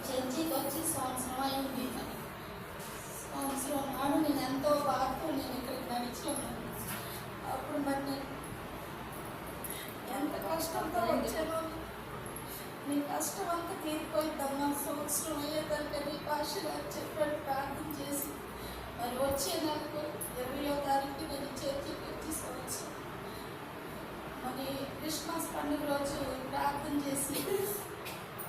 చర్చికి వచ్చి సంవత్సరం అయింది. సంవత్సరం నాడు నేను ఎంతో బాధతో నేను ఇక్కడికి నడిచాను. అప్పుడు మరి నేను ఎంత కష్టంతో వచ్చాను. నీ కష్టం అంతా తీరిపోయిద్దమ్మా, సంవత్సరం అయ్యేదానికి నీ భాష చెప్పాడు. ప్రార్థన చేసి మరి వచ్చే నెలకు 20వ తారీఖు నేను చర్చికి వచ్చి సంవత్సరం మరి క్రిస్మస్ పండుగ రోజు ప్రార్థన చేసి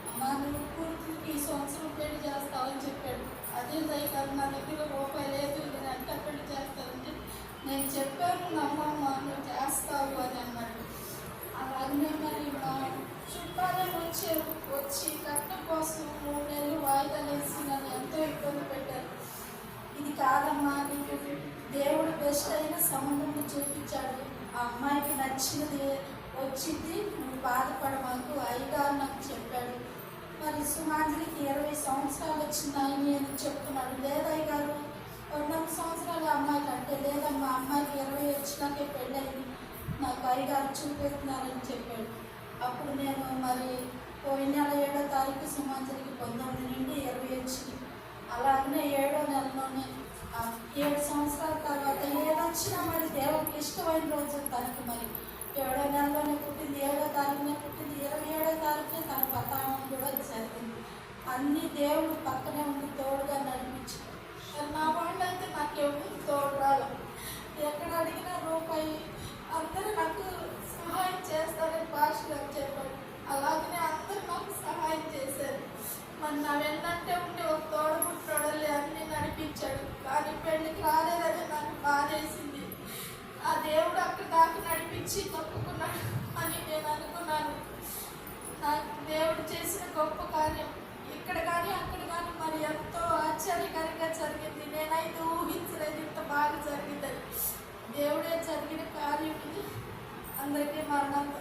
అమ్మా నువ్వు పూర్తికి ఈ సంవత్సరం పెళ్లి చేస్తావని చెప్పాడు. అదే దయకాదు నా దగ్గర రూపాయి లేదు, నేను ఎంత పెళ్లి చేస్తానంటే నేను చెప్పాను నమ్మమ్మ నువ్వు చేస్తావు అని అన్నాడు. అలాగనే మరి మా చుట్టాలే వచ్చి కట్నం కోసం 3 నెలలు వాయిదాలు వేసి నన్ను ఎంతో ఇబ్బంది పెట్టారు. ఇది కాదమ్మా, నీకు దేవుడు బెస్ట్ అయిన సంబంధం చూపించాడు, ఆ అమ్మాయికి నచ్చినది వచ్చింది, నువ్వు బాధపడమాకు అయ్యగారు నాకు చెప్పాడు. మరి సుమాంజలికి 20 సంవత్సరాలు వచ్చినాయని అని చెప్తున్నాడు. లేదయ్య గారు 14 సంవత్సరాల అమ్మాయికి అంటే లేదమ్మా, అమ్మాయికి 20 వచ్చినాకే పెళ్ళయింది, నాకు అయ్యగారు చూపిస్తున్నారని చెప్పాడు. అప్పుడు నేను మరి పోయిన నెల 7వ తారీఖు సుమాంజలికి 19 నుండి 20 వచ్చింది. అలాగనే 7వ నెలలోనే 7 సంవత్సరాల తర్వాత ఏదొచ్చినా మరి దేవుడికి ఇష్టమైన రోజు తనకి మరి 7వ నెలలోనే పుట్టింది, 7వ తారీఖునే పుట్టింది, 27వ తారీఖునే తన పతానం కూడా జరిగింది. అన్ని దేవుడు పక్కనే ఉండి తోడుగా నడిపించాడు. నా వాళ్ళు అయితే నాకు ఎవరు తోడు రాలేదు. ఎక్కడ అడిగినా రూపాయి అందరూ నాకు సహాయం చేస్తారని భాషలో చెప్పాడు. అలాగనే అందరూ నాకు సహాయం చేశారు. మరి నా వెన్నంటే ఉండి ఒక తోడబుట్టోడలే అన్నీ నడిపించాడు. కానీ పెళ్ళికి రాలేదని నాకు బాధేసింది. ఆ దేవుడు అక్కడ దాకా నడిపించి తప్పుకున్నాడు అని నేను అనుకున్నాను. నాకు దేవుడు చేసిన గొప్ప కార్యం ఇక్కడ కానీ అక్కడ కానీ మరి ఎంతో ఆశ్చర్యకరంగా జరిగింది. నేనైతే ఊహించలేదు ఇంత బాగా జరిగిందని. దేవుడే జరిగిన కార్యం ఇది. అందరికీ మరణంతో